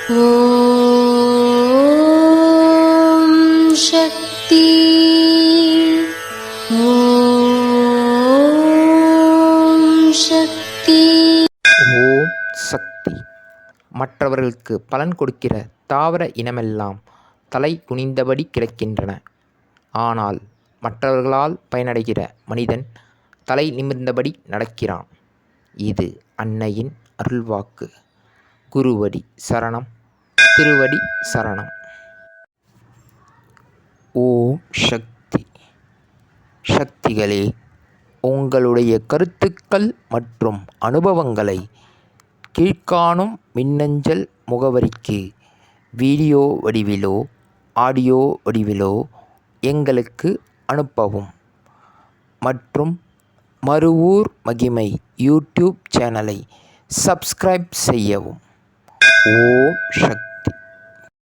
ஓம் சக்தி. ஓம் சக்தி. ஓம் சக்தி. மற்றவர்களுக்கு பலன் கொடுக்கிற தாவர இனமெல்லாம் தலை குனிந்தபடி கிடக்கின்றன. ஆனால் மற்றவர்களால் பயனடைகிற மனிதன் தலை நிமிர்ந்தபடி நடக்கிறான். இது அன்னையின் அருள்வாக்கு. குருவடி சரணம், திருவடி சரணம். ஓம் சக்தி. சக்திகளே, உங்களுடைய கருத்துக்கள் மற்றும் அனுபவங்களை கீழ்காணும் மின்னஞ்சல் முகவரிக்கு வீடியோ வடிவிலோ ஆடியோ வடிவிலோ எங்களுக்கு அனுப்பவும். மற்றும் மறுவூர் மகிமை யூடியூப் சேனலை சப்ஸ்கிரைப் செய்யவும். ஓம் சக்தி.